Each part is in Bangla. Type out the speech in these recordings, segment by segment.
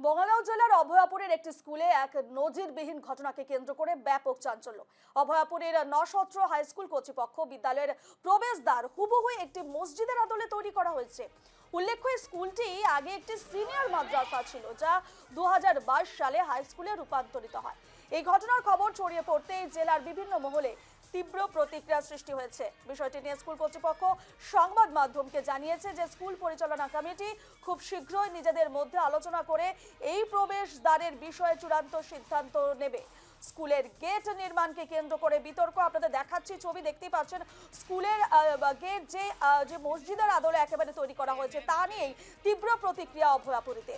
বঙ্গাইগাঁও জেলার অভয়াপুরের একটি স্কুলে এক নজিরবিহীন ঘটনাকে কেন্দ্র করে ব্যাপক চাঞ্চল্য। অভয়াপুরের নসত্র হাই স্কুল কর্তৃপক্ষ বিদ্যালয়ের প্রবেশদ্বার হুবহু একটি মসজিদের আদলে তৈরি করা হয়েছে। উল্লেখ্য, স্কুলটি আগে একটি সিনিয়র মাদ্রাসা ছিল, যা 2022 সালে হাই স্কুলে রূপান্তরিত হয়। এই ঘটনার খবর ছড়িয়ে পড়তেই জেলার বিভিন্ন মহলে তীব্র প্রতিক্রিয়া সৃষ্টি হয়েছে। বিষয়টি নিয়ে স্কুল কর্তৃপক্ষ সংবাদ মাধ্যমকে জানিয়েছে যে স্কুল পরিচালনা কমিটি খুব শীঘ্রই নিজেদের মধ্যে আলোচনা করে এই প্রবেশদ্বারের বিষয়ে চূড়ান্ত সিদ্ধান্ত নেবে। স্কুলের গেট নির্মাণকে কেন্দ্র করে বিতর্ক। আপনাদের দেখাচ্ছি ছবি, দেখতেই পাচ্ছেন স্কুলের গেট যে মসজিদের আদলে একেবারে তৈরি করা হয়েছে, তা নিয়েই তীব্র প্রতিক্রিয়া অভয়াপুরীতে।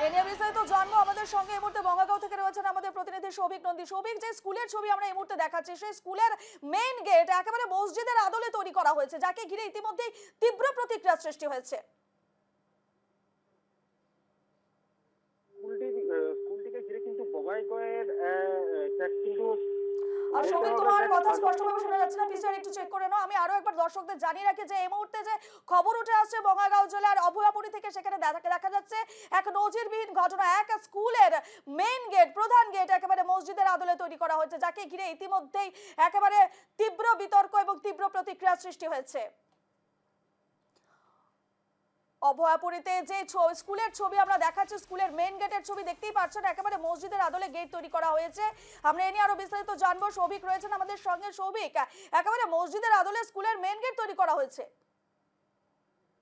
এ নিয়ে বিস্তারিত জানবো। আমাদের সঙ্গে এই মুহূর্তে বঙ্গাইগাঁও থেকে রয়েছেন আমাদের প্রতিনিধি সৌভিক নন্দী। সৌভিক, যে স্কুলের ছবি আমরা এই মুহূর্তে দেখাচ্ছি, সেই স্কুলের মেইন গেট একেবারে মসজিদের আদলে তৈরি করা হয়েছে, যাকে ঘিরে ইতিমধ্যেই তীব্র প্রতিক্রিয়া সৃষ্টি হয়েছে। স্কুলটিকে ঘিরে কিন্তু বঙ্গাইগাঁওয়ের কিন্তু আর সৌভিক, তোমার কথা স্পষ্টভাবে শোনা যাচ্ছে না, পিছনে একটু চেক করে নাও। আমি আরো একবার দর্শকদের জানিয়ে রাখি যে এই মুহূর্তে যে খবর উঠে আসছে বঙ্গাইগাঁও জেলার অভয়াপুরী থেকে, সেখানে দেখা যাচ্ছে এক নজিরবিহীন ঘটনা। এক স্কুলের মেইন গেট, প্রধান গেট একেবারে মসজিদের আদলে তৈরি করা হয়েছে, যাকে ঘিরে ইতিমধ্যেই একেবারে তীব্র বিতর্ক এবং তীব্র প্রতিক্রিয়া সৃষ্টি হয়েছে। অভয়াপুরীতে যে স্কুলের ছবি আমরা দেখাচ্ছি, স্কুলের মেইন গেটের ছবি দেখতেই পাচ্ছেন, একেবারে মসজিদের আদলে গেট তৈরি করা হয়েছে। আমরা এ নিয়ে আরো বিস্তারিত জানবো। সৌভিক রয়েছেন আমাদের সঙ্গে। সৌভিক, একেবারে মসজিদের আদলে স্কুলের মেইন গেট তৈরি করা হয়েছে।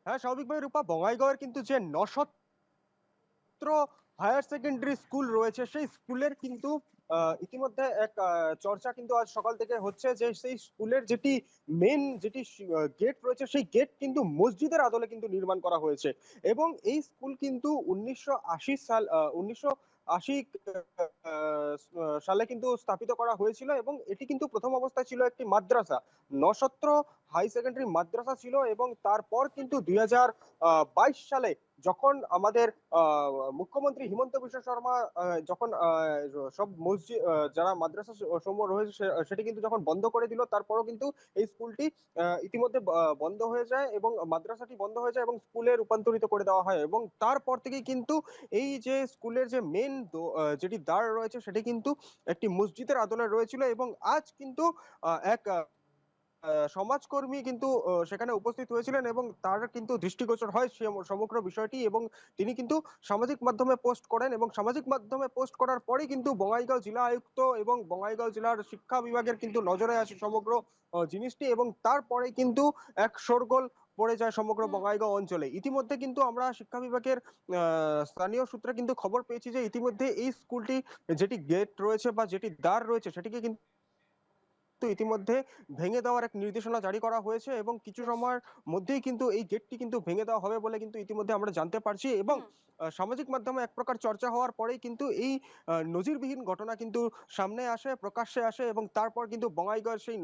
হ্যাঁ, স্বাভাবিক ভাবে রূপা, বঙ্গাইগাঁওয়ের কিন্তু যে নসত্র হায়ার সেকেন্ডারি স্কুল রয়েছে, সেই স্কুলের কিন্তু ইতিমধ্যে এক চর্চা কিন্তু আজ সকাল থেকে হচ্ছে যে সেই স্কুলের যেটি গেট রয়েছে, সেই গেট কিন্তু মসজিদের আদলে কিন্তু নির্মাণ করা হয়েছে। এবং এই স্কুল কিন্তু 1980 সালে কিন্তু স্থাপিত করা হয়েছিল এবং এটি কিন্তু প্রথম অবস্থায় ছিল একটি মাদ্রাসা, নসত্র হাই সেকেন্ডারি মাদ্রাসা ছিল। এবং তারপর কিন্তু 2022 সালে যখন আমাদের মুখ্যমন্ত্রী হিমন্ত বিশ্ব শর্মা যখন সব মসজিদ যারা মাদ্রাসা সমূহ রয়েছে সেটি কিন্তু যখন বন্ধ করে দিল, তারপরও কিন্তু এই স্কুলটি ইতিমধ্যে বন্ধ হয়ে যায় এবং মাদ্রাসাটি বন্ধ হয়ে যায় এবং স্কুলে রূপান্তরিত করে দেওয়া হয়। এবং তারপর থেকেই কিন্তু এই যে স্কুলের যে মেন যেটি দ্বার রয়েছে, সেটি কিন্তু একটি মসজিদের আদলে রয়েছিল। এবং আজ কিন্তু এক সমাজকর্মী কিন্তু সেখানে উপস্থিত হয়েছিলেন এবং তার কিন্তু দৃষ্টিগোচর হয় সমগ্র বিষয়টি। এবং তিনি কিন্তু সামাজিক মাধ্যমে পোস্ট করেন এবং সামাজিক মাধ্যমে পোস্ট করার পরেই কিন্তু বঙ্গাইগাঁও জেলা আয়ুক্ত এবং বঙ্গাইগাঁও জেলার শিক্ষা বিভাগের কিন্তু নজরে আসে সমগ্র জিনিসটি। এবং তারপরে কিন্তু এক শোরগোল পড়ে যায় সমগ্র বঙ্গাইগাঁও অঞ্চলে। ইতিমধ্যে কিন্তু আমরা শিক্ষা বিভাগের স্থানীয় সূত্রে কিন্তু খবর পেয়েছি যে ইতিমধ্যে এই স্কুলটি যেটি গেট রয়েছে বা যেটি দ্বার রয়েছে, সেটিকে কিন্তু ইতিমধ্যে ভেঙে দেওয়ার এক নির্দেশনা জারি করা হয়েছে এবং কিছু সময়ের মধ্যেই কিন্তু এই গেটটি কিন্তু ভেঙে দেওয়া হবে বলে কিন্তু ইতিমধ্যে আমরা জানতে পারছি। এবং সামাজিক মাধ্যমে এক প্রকার চর্চা হওয়ার পরেই কিন্তু এই নজিরবিহীন ঘটনা কিন্তু সামনে আসে, প্রকাশ্যে আসে। এবং তারপর কিন্তু বঙ্গাইগাঁওয়ের সেই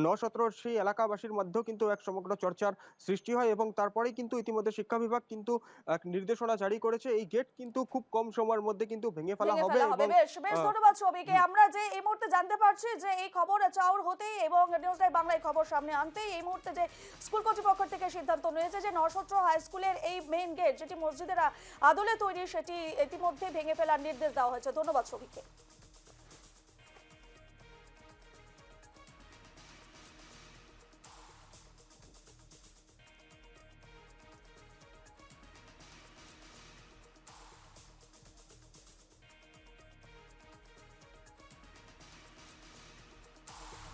নসত্রর সেই এলাকাবাসীর মধ্যেও কিন্তু এক সমগ্র চর্চার সৃষ্টি হয়। এবং তারপরেই কিন্তু ইতিমধ্যে শিক্ষা বিভাগ কিন্তু এক নির্দেশনা জারি করেছে, এই গেট কিন্তু খুব কম সময়ের মধ্যে কিন্তু ভেঙে ফেলা হবে। এবং বেশ বেশ ধন্যবাদ সবিকে। আমরা যে এই মুহূর্তে জানতে পারছি যে এই খবর চাউর হতেই এবং নিউজ লাইভ বাংলায় খবর সামনে আনতেই এই মুহূর্তে যে স্কুল কর্তৃপক্ষ থেকে সিদ্ধান্ত নিয়েছে যে নসত্র হাই স্কুলের এই মেইন গেট, যেটি মসজিদের আদলে তৈরি, সেটি ইতিমধ্যে ভেঙে ফেলার নির্দেশ দেওয়া হয়েছে। ধন্যবাদ সবিকে।